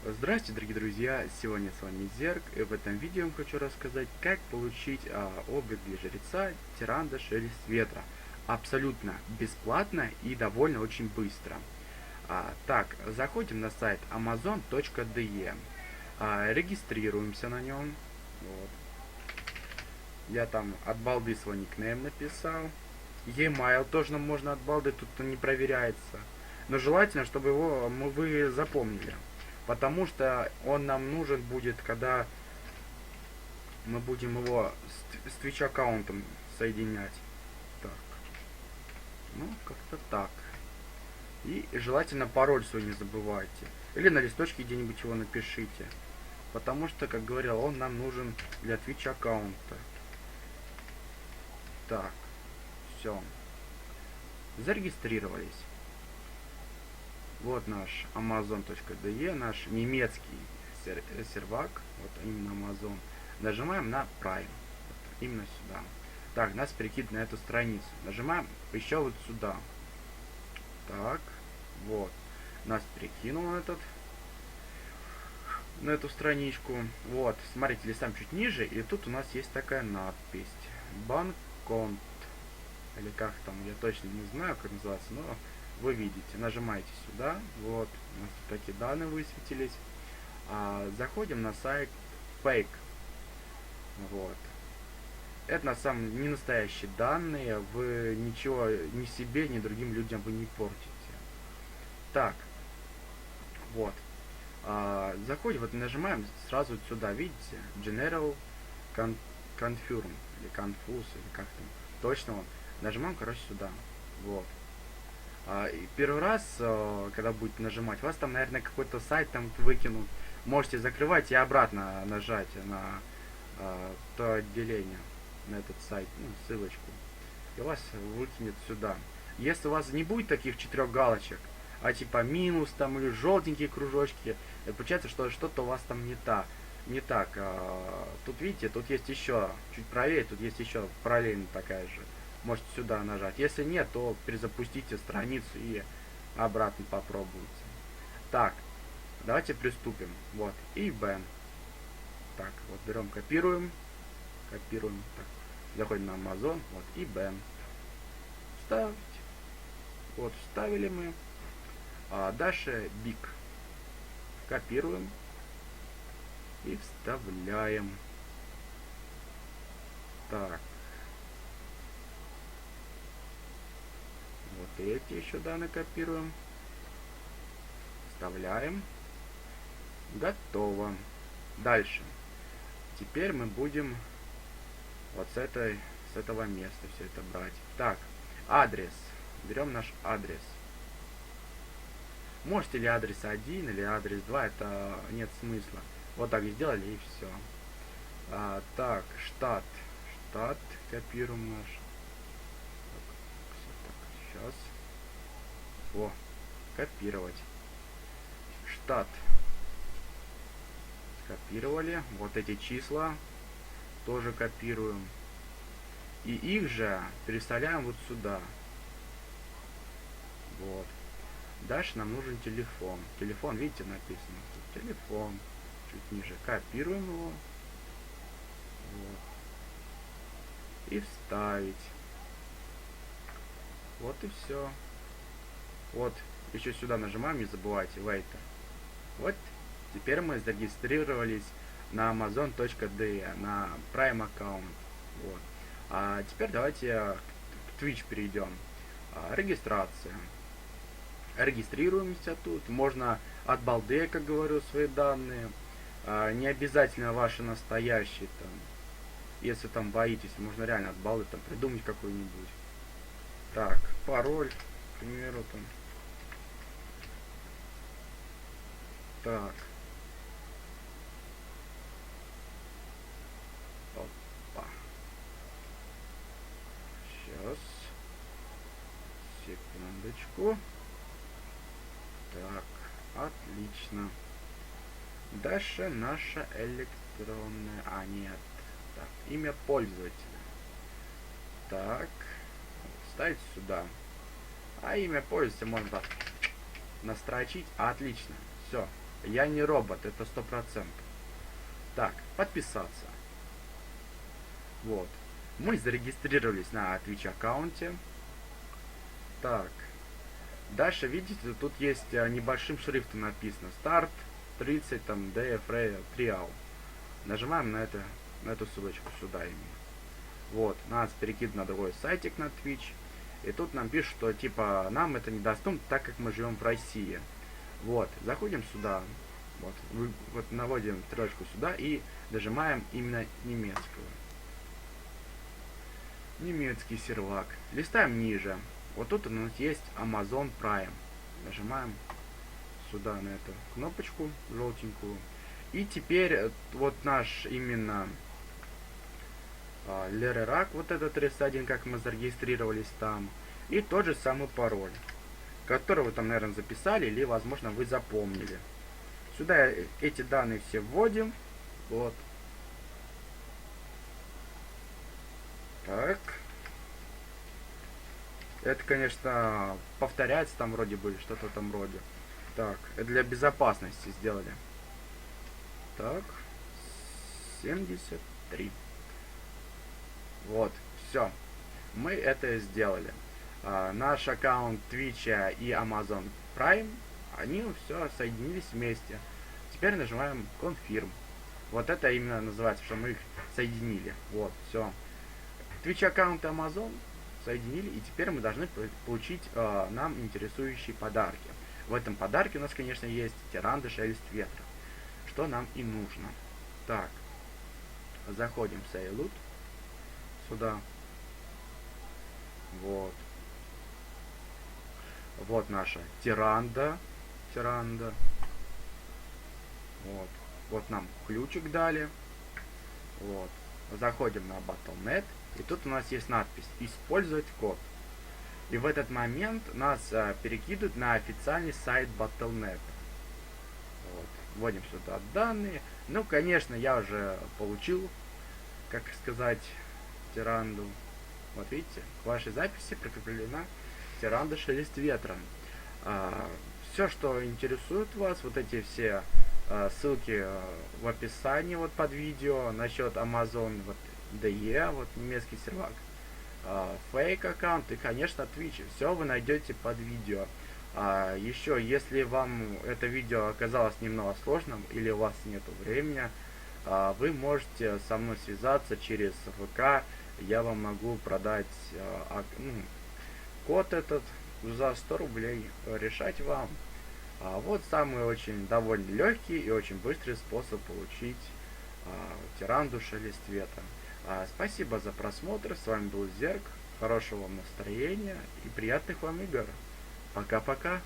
Здравствуйте, дорогие друзья! Сегодня с вами Зерк, и в этом видео я вам хочу рассказать, как получить облик для жреца Тиранда Шелест Ветра. Абсолютно бесплатно и довольно очень быстро. Так, заходим на сайт amazon.de, регистрируемся на нем. Вот. Я там от балды свой никнейм написал. E-mail тоже нам можно от балды, тут не проверяется. Но желательно, чтобы его вы запомнили. Потому что он нам нужен будет, когда мы будем его с Twitch аккаунтом соединять. Так. Ну, как-то так. И желательно пароль свой не забывайте. Или на листочке где-нибудь его напишите. Потому что, как говорил, он нам нужен для Twitch аккаунта. Так. Все. Зарегистрировались. Вот наш amazon.de, наш немецкий сервак, вот именно Amazon. Нажимаем на Prime, вот, именно сюда. Так, нас перекидывает на эту страницу. Нажимаем еще вот сюда. Так, вот. Нас перекинул на эту страничку. Вот, смотрите, листаем чуть ниже, и тут у нас есть такая надпись. Банконт. Или как там, я точно не знаю, как называется, но вы видите, нажимаете сюда, вот, у нас тут такие данные высветились. Заходим на сайт Fake. Вот. Это на самом деле не настоящие данные, вы ничего ни себе, ни другим людям вы не портите. Так, вот. Заходим, вот нажимаем сразу вот сюда, видите, General Confirm, или Confuse, или как там, точно он. Нажимаем, короче, сюда, вот. И первый раз, когда будете нажимать, вас там, наверное, какой-то сайт там выкинут. Можете закрывать и обратно нажать на то отделение, на этот сайт, ну, ссылочку. И вас выкинет сюда. Если у вас не будет таких 4 галочек, а типа минус там или желтенькие кружочки, это получается, что что-то у вас там не так. Тут видите, тут есть еще, чуть правее, тут есть еще параллельно такая же. Можете сюда нажать. Если нет, то перезапустите страницу и обратно попробуйте. Так, давайте приступим. Вот, и бен. Так, вот берем, копируем. Копируем. Так, заходим на Amazon. Вот, и бен. Ставить. Вот, вставили мы. Дальше биг. Копируем. И вставляем. Так. Вот эти еще данные копируем. Вставляем. Готово. Дальше. Теперь мы будем вот с этого места все это брать. Так, адрес. Берем наш адрес. Можете ли адрес 1 или адрес 2, это нет смысла. Вот так сделали и все. Так, штат. Штат. Копируем наш. Сейчас. О, копировать. Штат. Копировали. Вот эти числа тоже копируем. И их же переставляем вот сюда. Вот. Дальше нам нужен телефон. Телефон, видите, написано. Тут телефон. Чуть ниже. Копируем его. Вот. И вставить. Вот и все. Вот. Еще сюда нажимаем, не забывайте. Wait. Вот. Теперь мы зарегистрировались на amazon.de, на Prime аккаунт. Вот. Теперь давайте к Twitch перейдем. Регистрация. Регистрируемся тут. Можно от балды, как говорю, свои данные. Не обязательно ваши настоящие там. Если там боитесь, можно реально от балды там придумать какой-нибудь. Так, пароль, к примеру, там. Так. Опа. Сейчас. Секундочку. Так, отлично. Дальше наша электронная... нет. Так, имя пользователя. Так. Ставить сюда. А имя пользователя можно настрочить. Отлично. Все. Я не робот, это 100%. Так, подписаться. Вот. Мы зарегистрировались на Twitch аккаунте. Так. Дальше, видите, тут есть небольшим шрифтом написано Start 30 там DFR Trial. Нажимаем на эту ссылочку сюда именно. Вот, нас перекидывает на другой сайтик на Twitch. И тут нам пишут, что типа нам это недоступно, так как мы живем в России. Вот, заходим сюда. Вот наводим стрелочку сюда и нажимаем именно немецкого. Немецкий сервак. Листаем ниже. Вот тут у нас есть Amazon Prime. Нажимаем сюда на эту кнопочку желтенькую. И теперь вот наш именно Лерерак, вот этот 31, как мы зарегистрировались там. И тот же самый пароль, который вы там, наверное, записали или, возможно, вы запомнили. Сюда эти данные все вводим. Вот. Так. Это, конечно, повторяется там вроде бы, что-то там вроде. Так, это для безопасности сделали. Так. 73. Вот, все. Мы это сделали. Наш аккаунт Twitch и Amazon Prime, они все соединились вместе. Теперь нажимаем Confirm. Вот это именно называется, что мы их соединили. Вот, все. Twitch аккаунт и Amazon соединили, и теперь мы должны получить нам интересующие подарки. В этом подарке у нас, конечно, есть Тиранда Шелест Ветра, что нам и нужно. Так, заходим в Сейлут, сюда. Вот. Вот наша Тиранда. Вот. Вот нам ключик дали. Вот. Заходим на Battle.net. И тут у нас есть надпись «Использовать код». И в этот момент нас перекидывают на официальный сайт Battle.net. Вот. Вводим сюда данные. Ну, конечно, я уже получил, как сказать, Тиранду. Вот видите, к вашей записи прикреплена Тиранда Шелест Ветра. Все, что интересует вас, вот эти все ссылки в описании вот под видео насчет Amazon, вот DE, вот немецкий сервак, фейк аккаунт и, конечно, Twitch. Все вы найдете под видео. Еще, если вам это видео оказалось немного сложным или у вас нет времени, вы можете со мной связаться через ВК. Я вам могу продать код этот за 100 рублей. Решать вам. Вот самый очень довольно легкий и очень быстрый способ получить Тиранду Шелест Ветра. Спасибо за просмотр. С вами был Зерк. Хорошего вам настроения и приятных вам игр. Пока-пока.